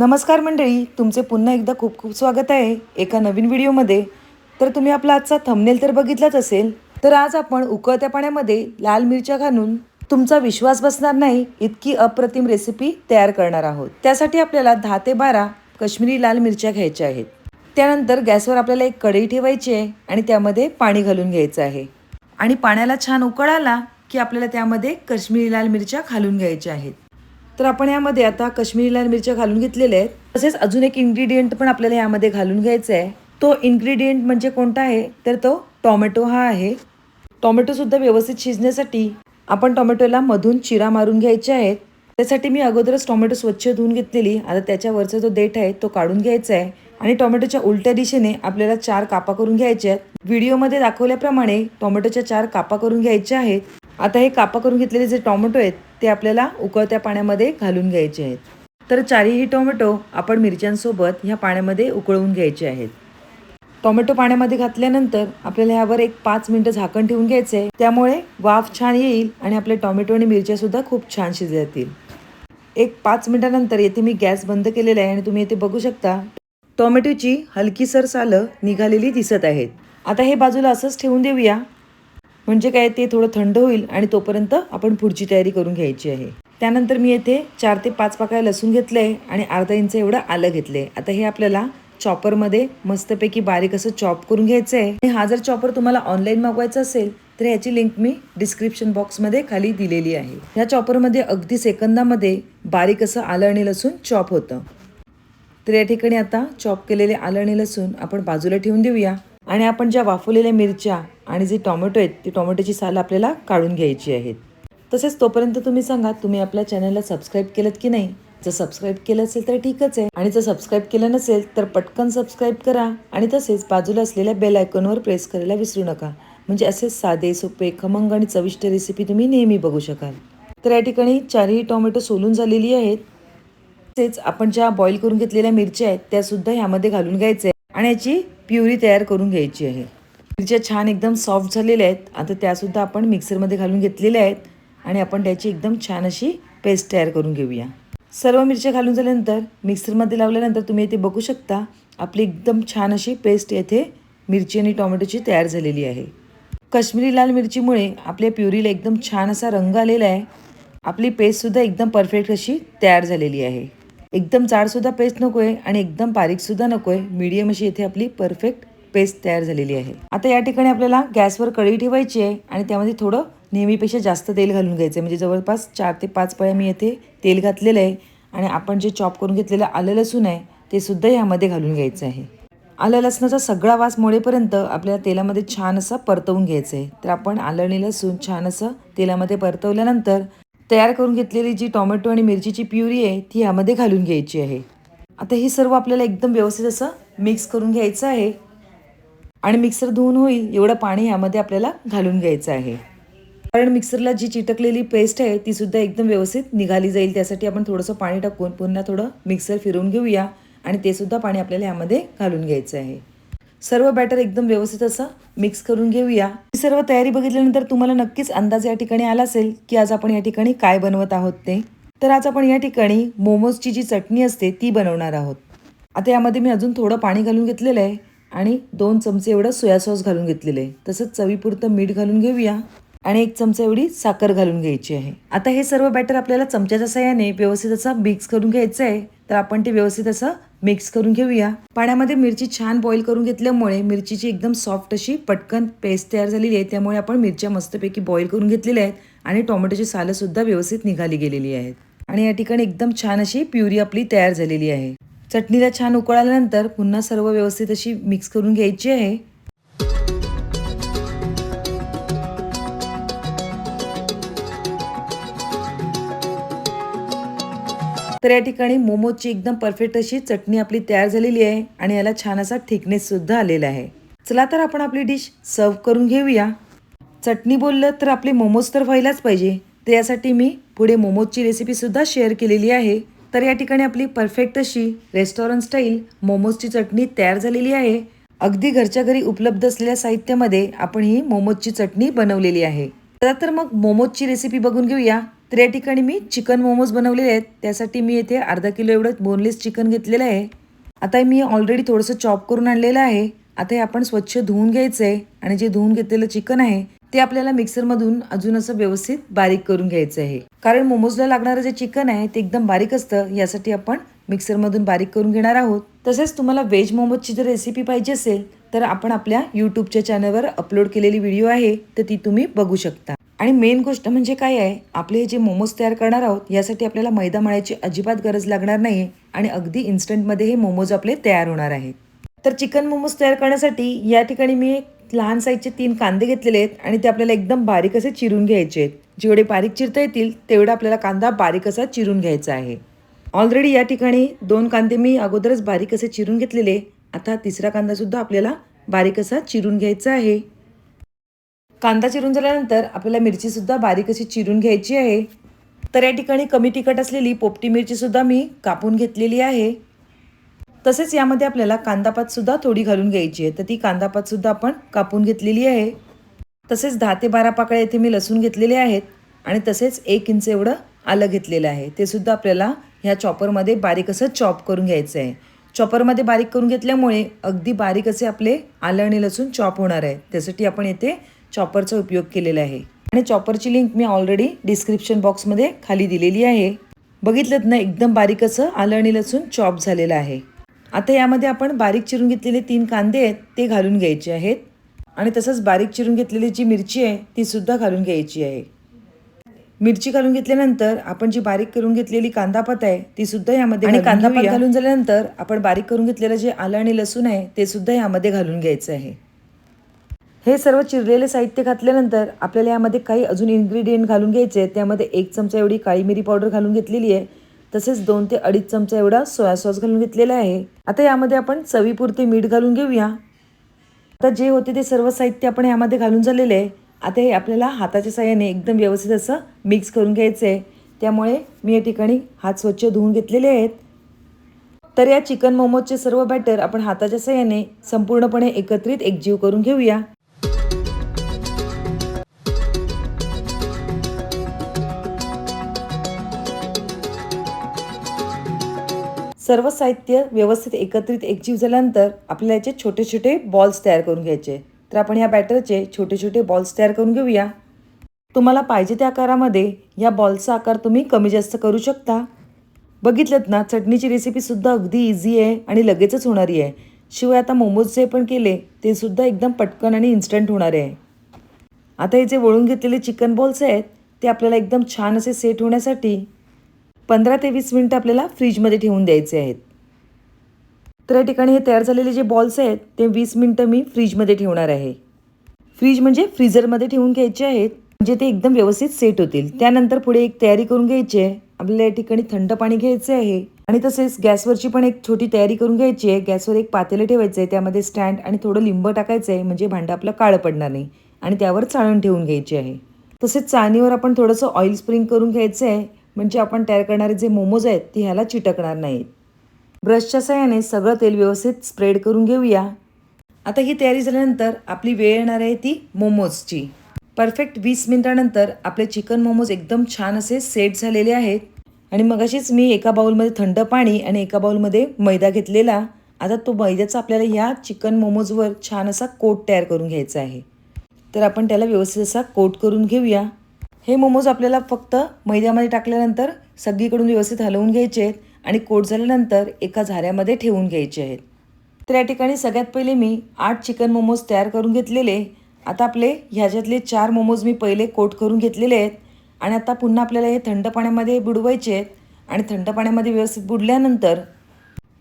नमस्कार मंडळी, तुमचे पुन्हा एकदा खूप खूप स्वागत आहे एका नवीन व्हिडिओमध्ये. तर तुम्ही आपला आजचा थंबनेल तर बघितलाच असेल. तर आज आपण उकळत्या पाण्यामध्ये लाल मिरच्या घालून तुमचा विश्वास बसणार नाही इतकी अप्रतिम रेसिपी तयार करणार आहोत. त्यासाठी आपल्याला 10 ते 12 काश्मीरी लाल मिरच्या घ्यायच्या आहेत. त्यानंतर गॅसवर आपल्याला एक कढई ठेवायची आहे आणि त्यामध्ये पाणी घालून घ्यायचं आहे. आणि पाण्याला छान उकळ आला की आपल्याला त्यामध्ये काश्मीरी लाल मिरच्या घालून घ्यायच्या आहेत. तर आपण यामध्ये आता काश्मीरी लाल मिरच्या घालून घेतलेल्या आहेत. तसेच अजून एक इन्ग्रेडियंट पण आपल्याला यामध्ये घालून घ्यायचा आहे. तो इन्ग्रेडियंट म्हणजे कोणता आहे तर तो टोमॅटो हा आहे. टोमॅटो सुद्धा व्यवस्थित शिजण्यासाठी आपण टोमॅटोला मधून चिरा मारून घ्यायचे आहेत. त्यासाठी मी अगोदरच टोमॅटो स्वच्छ धुवून घेतलेली. आता त्याच्यावरचा जो देठ आहे तो काढून घ्यायचा आहे आणि टोमॅटोच्या उलट्या दिशेने आपल्याला 4 कापा करून घ्यायचे आहेत. व्हिडिओमध्ये दाखवल्याप्रमाणे टोमॅटोच्या 4 कापा करून घ्यायचे आहेत. आता हे कापा करून घेतलेले जे टोमॅटो आहेत ते आपल्याला उकळत्या पाण्यामध्ये घालून घ्यायचे आहेत. तर चारही टोमॅटो आपण मिरच्यांसोबत ह्या पाण्यामध्ये उकळवून घ्यायचे आहेत. टोमॅटो पाण्यामध्ये घातल्यानंतर आपल्याला ह्यावर एक 5 मिनिटं झाकण ठेवून घ्यायचं आहे. त्यामुळे वाफ छान येईल आणि आपले टोमॅटो आणि मिरच्यासुद्धा खूप छान शिजतील. एक 5 मिनिटानंतर येथे मी गॅस बंद केलेला आहे आणि तुम्ही येथे बघू शकता टोमॅटोची हलकीसर सालं निघालेली दिसत आहेत. आता हे बाजूला असंच ठेवून देऊया. म्हणजे काय ते थोडं थंड होईल आणि तोपर्यंत आपण पुढची तयारी करून घ्यायची आहे. त्यानंतर मी येथे 4 ते 5 पाकळ्या लसूण घेतलं आहे आणि अर्धा इंच एवढं आलं घेतलं आहे. आता हे आपल्याला चॉपरमध्ये मस्तपैकी बारीक असं चॉप करून घ्यायचं आहे. आणि हा जर चॉपर तुम्हाला ऑनलाईन मागवायचा असेल तर ह्याची लिंक मी डिस्क्रिप्शन बॉक्समध्ये खाली दिलेली आहे. ह्या चॉपरमध्ये अगदी सेकंदामध्ये बारीक असं आलं आणि लसूण चॉप होतं. तर या ठिकाणी आता चॉप केलेले आलं आणि लसूण आपण बाजूला ठेवून देऊया आणि आपण ज्या वाफवलेल्या मिरच्या आणि जे टोमॅटो आहेत ती टोमॅटोची साल आपल्याला काढून घ्यायची आहेत. तसेच तोपर्यंत तुम्ही सांगा तुम्ही आपल्या चॅनलला सबस्क्राईब केलं की नाही. जर सबस्क्राईब केलं असेल तर ठीकच आहे आणि जर सबस्क्राईब केलं नसेल तर पटकन सबस्क्राईब करा आणि तसेच बाजूला असलेल्या बेल आयकॉनवर प्रेस करायला विसरू नका. म्हणजे असेच साधे सोपे खमंग आणि चविष्ट रेसिपी तुम्ही नेहमी बघू शकाल. तर या ठिकाणी 4ही टोमॅटो सोलून झालेली आहेत. तसेच आपण ज्या बॉईल करून घेतलेल्या मिरच्या आहेत त्यासुद्धा ह्यामध्ये घालून घ्यायचे आहे आणि याची प्युरी तयार करून घ्यायची आहे. मिरच्या छान एकदम सॉफ्ट झालेल्या आहेत. आता त्यासुद्धा आपण मिक्सरमध्ये घालून घेतलेल्या आहेत आणि आपण त्याची एकदम छान अशी पेस्ट तयार करून घेऊया. सर्व मिरच्या घालून झाल्यानंतर मिक्सरमध्ये लावल्यानंतर तुम्ही इथे बघू शकता आपली एकदम छान अशी पेस्ट येथे मिरची आणि टोमॅटोची तयार झालेली आहे. काश्मीरी लाल मिरचीमुळे आपल्या प्युरीला एकदम छान असा रंग आलेला आहे. आपली पेस्टसुद्धा एकदम परफेक्ट अशी तयार झालेली आहे. एकदम जाडसुद्धा पेस्ट नको आहे आणि एकदम बारीकसुद्धा नको आहे. मीडियम अशी इथे आपली परफेक्ट पेस्ट तयार झालेली आहे. आता या ठिकाणी आपल्याला गॅसवर कढई ठेवायची आहे आणि त्यामध्ये थोडं नेहमीपेक्षा जास्त तेल घालून घ्यायचं आहे. म्हणजे जवळपास 4 ते 5 पळ्या मी येथे तेल घातलेलं आहे आणि आपण जे चॉप करून घेतलेलं आलं लसूण आहे ते सुद्धा यामध्ये घालून घ्यायचं आहे. आलं लसणाचा सगळा वास मोडेपर्यंत आपल्याला तेलामध्ये छान असं परतवून घ्यायचं आहे. तर आपण आलं आणि लसूण छान असं तेलामध्ये परतवल्यानंतर तयार करून घेतलेली जी टोमॅटो आणि मिरचीची प्युरी आहे ती यामध्ये घालून घ्यायची आहे. आता ही सर्व आपल्याला एकदम व्यवस्थित असं मिक्स करून घ्यायचं आहे आणि मिक्सर धुवून होईल एवढं पाणी यामध्ये आपल्याला घालून घ्यायचं आहे. कारण मिक्सरला जी चिटकलेली पेस्ट आहे ती सुद्धा एकदम व्यवस्थित निघाली जाईल. त्यासाठी आपण थोडंसं पाणी टाकून पुन्हा थोडं मिक्सर फिरवून घेऊया आणि ते सुद्धा पाणी आपल्याला यामध्ये घालून घ्यायचं आहे. सर्व बॅटर एकदम व्यवस्थित असं मिक्स करून घेऊया. ही सर्व तयारी बघितल्यानंतर तुम्हाला नक्कीच अंदाज या ठिकाणी आला असेल की आज आपण या ठिकाणी काय बनवत आहोत ते. तर आज आपण या ठिकाणी मोमोजची जी चटणी असते ती बनवणार आहोत. आता यामध्ये मी अजून थोडं पाणी घालून घेतलेलं आहे आणि 2 चमचे एवढं सोया सॉस घालून घेतलेलं आहे. तसंच चवीपुरतं मीठ घालून घेऊया आणि 1 चमचा एवढी साखर घालून घ्यायची आहे. आता हे सर्व बॅटर आपल्याला चमच्याच्या साहाय्याने व्यवस्थित असं मिक्स करून घ्यायचं आहे. तर आपण ते व्यवस्थित असं मिक्स करून घेऊया. पाण्यामध्ये मिरची छान बॉईल करून घेतल्यामुळे मिरचीची एकदम सॉफ्ट अशी पटकन पेस्ट तयार झालेली आहे. त्यामुळे आपण मिरच्या मस्तपैकी बॉईल करून घेतलेल्या आहेत आणि टोमॅटोची सालं सुद्धा व्यवस्थित निघाली गेलेली आहेत आणि या ठिकाणी एकदम छान अशी प्युरी आपली तयार झालेली आहे. चटणीला छान उकळ आल्यानंतर पुन्हा सर्व व्यवस्थित अशी मिक्स करून घ्यायची आहे. तर या ठिकाणी मोमोजची एकदम परफेक्ट अशी चटणी आपली तयार झालेली आहे आणि याला छान असा थिकनेस सुद्धा आलेला आहे. चला तर आपण आपली डिश सर्व करून घेऊया. चटणी बोललं तर आपले मोमोज तर व्हायलाच पाहिजे. तर यासाठी मी पुढे मोमोजची रेसिपी सुद्धा शेअर केलेली आहे. तर या ठिकाणी आपली परफेक्ट अशी रेस्टॉरंट स्टाईल मोमोजची चटणी तयार झालेली आहे. अगदी घरच्या घरी उपलब्ध असलेल्या साहित्यामध्ये आपण ही मोमोजची चटणी बनवलेली आहे. चला तर मग मोमोजची रेसिपी बघून घेऊया. तर या ठिकाणी मी चिकन मोमोज बनवलेले आहेत. त्यासाठी मी येथे अर्धा किलो एवढं बोनलेस चिकन घेतलेलं आहे. आता मी ऑलरेडी थोडंसं चॉप करून आणलेलं आहे. आता हे आपण स्वच्छ धुवून घ्यायचं आहे आणि जे धुवून घेतलेलं चिकन आहे ते आपल्याला मिक्सरमधून अजून असं व्यवस्थित बारीक करून घ्यायचं आहे. कारण मोमोजला लागणारं जे चिकन आहे ते एकदम बारीक असतं, यासाठी आपण मिक्सरमधून बारीक करून घेणार आहोत. तसेच तुम्हाला व्हेज मोमोजची जर रेसिपी पाहिजे असेल तर आपण आपल्या यूट्यूबच्या चॅनलवर अपलोड केलेली व्हिडिओ आहे, तर ती तुम्ही बघू शकता. आणि मेन गोष्ट म्हणजे काय आहे, आपले जे मोमोज तयार करणार आहोत यासाठी आपल्याला मैदा मळायची अजिबात गरज लागणार नाही आणि अगदी इन्स्टंटमध्ये हे मोमोज आपले तयार होणार आहेत. तर चिकन मोमोज तयार करण्यासाठी या ठिकाणी मी एक लहान साईजचे 3 कांदे घेतलेले आहेत आणि ते आपल्याला एकदम बारीक असे चिरून घ्यायचे आहेत. जेवढे बारीक चिरता येतील तेवढा आपल्याला कांदा बारीक असा चिरून घ्यायचा आहे. ऑलरेडी या ठिकाणी 2 कांदे मी अगोदरच बारीक असे चिरून घेतलेले. आता तिसरा कांदा सुद्धा आपल्याला बारीक असा चिरून घ्यायचा आहे. कांदा चिरून झाल्यानंतर आपल्याला मिरची सुद्धा बारीक अशी चिरून घ्यायची आहे. तर या ठिकाणी कमी तिखट असलेली पोपटी मिरची सुद्धा मी कापून घेतलेली आहे. तसेच यामध्ये आपल्याला कांदापात सुद्धा थोडी घालून घ्यायची आहे, तर ती कांदापात सुद्धा आपण कापून घेतलेली आहे. तसेच 10 ते 12 पाकळ्या येथे मी लसूण घेतलेले आहेत आणि तसेच 1 इंच एवढं आलं घेतलेलं आहे. ते सुद्धा आपल्याला ह्या चॉपरमध्ये बारीक असं चॉप करून घ्यायचं आहे. चॉपरमध्ये बारीक करून घेतल्यामुळे अगदी बारीक असे आपले आलं आणि लसूण चॉप होणार आहे. त्यासाठी आपण येथे चॉपरचा उपयोग केलेला आहे आणि चॉपरची लिंक मी ऑलरेडी डिस्क्रिप्शन बॉक्समध्ये खाली दिलेली आहे. बघितलं ना, एकदम बारीक असं आलं आणि लसूण चॉप झालेलं आहे. आता यामध्ये आपण बारीक चिरून घेतलेले 3 कांदे आहेत ते घालून घ्यायचे आहेत आणि तसंच बारीक चिरून घेतलेली जी मिरची आहे ती सुद्धा घालून घ्यायची आहे. मिरची घालून घेतल्यानंतर आपण जी बारीक करून घेतलेली कांदापात आहे ती सुद्धा यामध्ये आणि कांदापात घालून झाल्यानंतर आपण बारीक करून घेतलेलं जे आलं आणि लसूण आहे ते सुद्धा यामध्ये घालून घ्यायचं आहे. हे सर्व चिरलेले साहित्य घातल्यानंतर आपल्याला यामध्ये काही अजून इन्ग्रेडियंट घालून घ्यायचे आहेत. त्यामध्ये 1 चमचा एवढी काळी मिरी पावडर घालून घेतलेली आहे. तसेच 2 ते 2.5 चमचा एवढा सोया सॉस घालून घेतलेला आहे. आता यामध्ये आपण चवीपुरते मीठ घालून घेऊया. आता जे होते ते सर्व साहित्य आपण यामध्ये घालून झालेले आहे. आता हे आपल्याला हाताच्या साहाय्याने एकदम व्यवस्थित असं मिक्स करून घ्यायचं आहे. त्यामुळे मी या ठिकाणी हात स्वच्छ धुवून घेतलेले आहेत. तर या चिकन मोमोजचे सर्व बॅटर आपण हाताच्या साहाय्याने संपूर्णपणे एकत्रित एकजीव करून घेऊया. सर्व साहित्य व्यवस्थित एकत्रित एकजीव झाल्यानंतर आपल्याला याचे छोटे छोटे बॉल्स तयार करून घ्यायचे. तर आपण या बॅटरचे छोटे छोटे बॉल्स तयार करून घेऊया. तुम्हाला पाहिजे त्या आकारामध्ये या बॉल्सचा आकार तुम्ही कमी जास्त करू शकता. बघितलं ना, चटणीची रेसिपीसुद्धा अगदी इझी आहे आणि लगेचच होणारी आहे. शिवाय आता मोमोज जे पण केले ते सुद्धा एकदम पटकन आणि इन्स्टंट होणारे आहे. आता हे जे वळून घेतलेले चिकन बॉल्स आहेत ते आपल्याला एकदम छान असे सेट होण्यासाठी 15 ते 20 मिनिटं आपल्याला फ्रीजमध्ये ठेवून द्यायचे आहेत. तर या ठिकाणी हे तयार झालेले जे बॉल्स आहेत ते 20 मिनिटं मी फ्रीजमध्ये ठेवणार आहे. फ्रीज म्हणजे फ्रीझरमध्ये ठेवून घ्यायचे आहेत, म्हणजे ते एकदम व्यवस्थित सेट होतील. त्यानंतर पुढे एक तयारी करून घ्यायची आहे. आपल्याला या ठिकाणी थंड पाणी घ्यायचे आहे आणि तसेच गॅसवरची पण एक छोटी तयारी करून घ्यायची आहे. गॅसवर एक पातेलं ठेवायचं आहे, त्यामध्ये स्टँड आणि थोडं लिंब टाकायचं आहे, म्हणजे भांडं आपलं काळं पडणार नाही आणि त्यावर चाळण ठेवून घ्यायची आहे. तसेच चाळणीवर आपण थोडंसं ऑइल स्प्रिंग करून घ्यायचं आहे, म्हणजे आपण तयार करणारे जे मोमोज आहेत ते ह्याला चिटकणार नाहीत. ब्रशच्या साहाय्याने सगळं तेल व्यवस्थित स्प्रेड करून घेऊया. आता ही तयारी झाल्यानंतर आपली वेळ येणार आहे ती मोमोजची. परफेक्ट 20 मिनिटानंतर आपले चिकन मोमोज एकदम छान असे सेट झालेले आहेत. आणि मगाशीच मी एका बाउलमध्ये थंड पाणी आणि एका बाउलमध्ये मैदा घेतलेला. आता तो मैद्याचा आपल्याला ह्या चिकन मोमोजवर छान असा कोट तयार करून घ्यायचा आहे. तर आपण त्याला व्यवस्थित असा कोट करून घेऊया. हे मोमोज आपल्याला फक्त मैद्यामध्ये टाकल्यानंतर सगळीकडून व्यवस्थित हलवून घ्यायचे आहेत आणि कोट झाल्यानंतर एका झाऱ्यामध्ये ठेवून घ्यायचे आहेत. तर या ठिकाणी सगळ्यात पहिले मी 8 चिकन मोमोज तयार करून घेतलेले. आता आपले ह्याच्यातले 4 मोमोज मी पहिले कोट करून घेतलेले आहेत आणि आता पुन्हा आपल्याला हे थंड पाण्यामध्ये बुडवायचे आहेत आणि थंड पाण्यामध्ये व्यवस्थित बुडल्यानंतर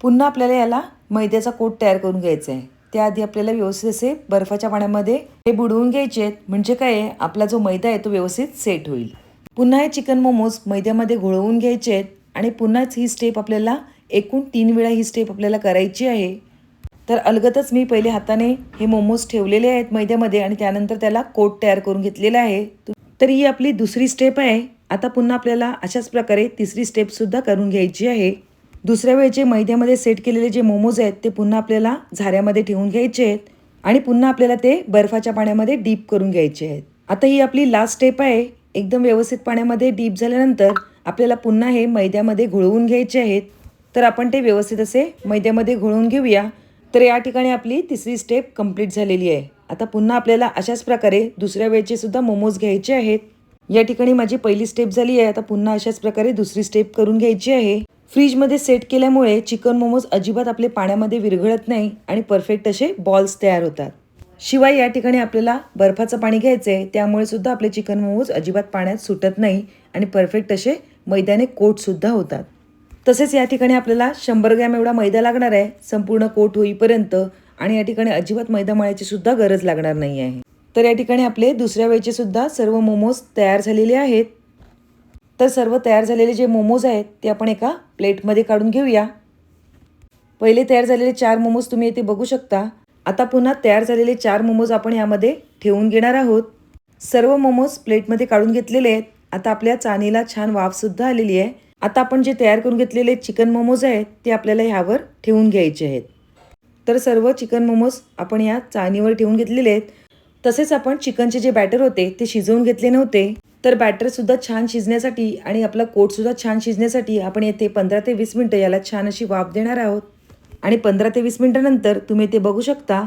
पुन्हा आपल्याला याला मैद्याचा कोट तयार करून घ्यायचा आहे. त्याआधी आपल्याला व्यवस्थित असे बर्फाच्या पाण्यामध्ये हे बुडवून घ्यायचे आहेत, म्हणजे काय आहे, आपला जो मैदा आहे तो व्यवस्थित सेट होईल. पुन्हा हे चिकन मोमोज मैद्यामध्ये घोळवून घ्यायचे आहेत आणि पुन्हाच ही स्टेप आपल्याला एकूण 3 वेळा ही स्टेप आपल्याला करायची आहे. तर अलगतच मी पहिले हाताने हे मोमोज ठेवलेले आहेत मैद्यामध्ये आणि त्यानंतर त्याला कोट तयार करून घेतलेला आहे. तर ही आपली दुसरी स्टेप आहे. आता पुन्हा आपल्याला अशाच प्रकारे तिसरी स्टेपसुद्धा करून घ्यायची आहे. दुसऱ्या वेळेचे मैद्यामध्ये सेट केलेले जे मोमोज आहेत ते पुन्हा आपल्याला झाऱ्यामध्ये ठेवून घ्यायचे आहेत आणि पुन्हा आपल्याला ते बर्फाच्या पाण्यामध्ये डीप करून घ्यायचे आहेत. आता ही आपली लास्ट स्टेप आहे. एकदम व्यवस्थित पाण्यामध्ये डीप झाल्यानंतर आपल्याला पुन्हा हे मैद्यामध्ये घोळवून घ्यायचे आहेत. तर आपण ते व्यवस्थित असे मैद्यामध्ये घोळवून घेऊया. तर या ठिकाणी आपली तिसरी स्टेप कंप्लीट झालेली आहे. आता पुन्हा आपल्याला अशाच प्रकारे दुसऱ्या वेळचे सुद्धा मोमोज घ्यायचे आहेत. या ठिकाणी माझी पहिली स्टेप झाली आहे. आता पुन्हा अशाच प्रकारे दुसरी स्टेप करून घ्यायची आहे. फ्रीजमध्ये सेट केल्यामुळे चिकन मोमोज अजिबात आपले पाण्यामध्ये विरघळत नाही आणि परफेक्ट असे बॉल्स तयार होतात. शिवाय या ठिकाणी आपल्याला बर्फाचं पाणी घ्यायचं आहे, त्यामुळे सुद्धा आपले चिकन मोमोज अजिबात पाण्यात सुटत नाही आणि परफेक्ट असे मैद्याने कोटसुद्धा होतात. तसेच या ठिकाणी आपल्याला 100 ग्रॅम एवढा मैदा लागणार आहे संपूर्ण कोट होईपर्यंत आणि या ठिकाणी अजिबात मैदा मळायची सुद्धा गरज लागणार नाही आहे. तर या ठिकाणी आपले दुसऱ्या वेळचे सुद्धा सर्व मोमोज तयार झालेले आहेत. तर सर्व तयार झालेले जे मोमोज आहेत ते आपण एका प्लेटमध्ये काढून घेऊया. पहिले तयार झालेले 4 मोमोज तुम्ही इथे बघू शकता. आता पुन्हा तयार झालेले 4 मोमोज आपण यामध्ये ठेवून घेणार आहोत. सर्व मोमोज प्लेटमध्ये काढून घेतलेले आहेत. आता आपल्या चाळणीला छान वाफसुद्धा आलेली आहे. आता आपण जे तयार करून घेतलेले चिकन मोमोज आहेत ते आपल्याला ह्यावर ठेवून घ्यायचे आहेत. तर सर्व चिकन मोमोज आपण या चाळणीवर ठेवून घेतलेले आहेत. तसेच आपण चिकनचे जे बॅटर होते ते शिजवून घेतले नव्हते. तर बॅटरसुद्धा छान शिजण्यासाठी आणि आपला कोटसुद्धा छान शिजण्यासाठी आपण येथे 15 ते 20 मिनटं याला छान अशी वाफ देणार आहोत. आणि 15 ते 20 मिनटानंतर तुम्ही ते बघू शकता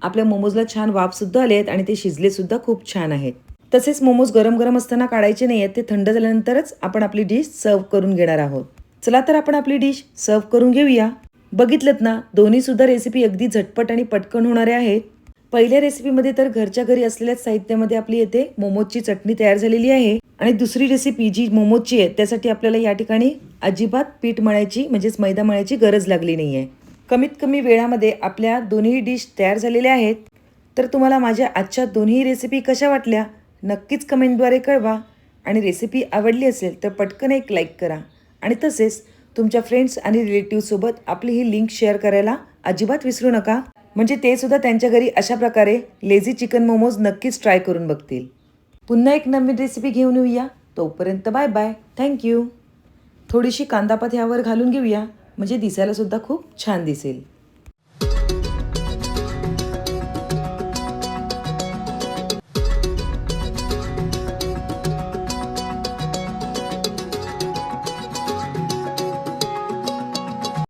आपल्या मोमोजला छान वाफसुद्धा आले आहेत आणि ते शिजलेसुद्धा खूप छान आहेत. तसेच मोमोज गरम गरम असताना काढायचे नाही आहेत, ते थंड झाल्यानंतरच आपण आपली डिश सर्व करून घेणार आहोत. चला तर आपण आपली डिश सर्व करून घेऊया. बघितलंत ना, दोन्हीसुद्धा रेसिपी अगदी झटपट आणि पटकन होणाऱ्या आहेत. पहिल्या रेसिपीमध्ये तर घरच्या घरी असलेल्या साहित्यामध्ये आपली येथे मोमोजची चटणी तयार झालेली आहे आणि दुसरी रेसिपी जी मोमोजची आहे त्यासाठी आपल्याला या ठिकाणी अजिबात पीठ मळायची म्हणजेच मैदा मळायची गरज लागली नाही आहे. कमीत कमी वेळामध्ये आपल्या दोन्ही डिश तयार झालेल्या आहेत. तर तुम्हाला माझ्या आजच्या दोन्ही रेसिपी कशा वाटल्या नक्कीच कमेंटद्वारे कळवा आणि रेसिपी आवडली असेल तर पटकन एक लाईक करा आणि तसेच तुमच्या फ्रेंड्स आणि रिलेटिव्हसोबत आपली ही लिंक शेअर करायला अजिबात विसरू नका, म्हणजे ते सुद्धा त्यांच्या घरी अशा प्रकारे लेझी चिकन मोमोज नक्कीच ट्राय करून बघतील. पुन्हा एक नवीन रेसिपी घेऊन येऊया. तोपर्यंत बाय बाय. थँक्यू. थोडीशी कांदापात ह्यावर घालून घेऊया म्हणजे दिसायला सुद्धा खूप छान दिसेल.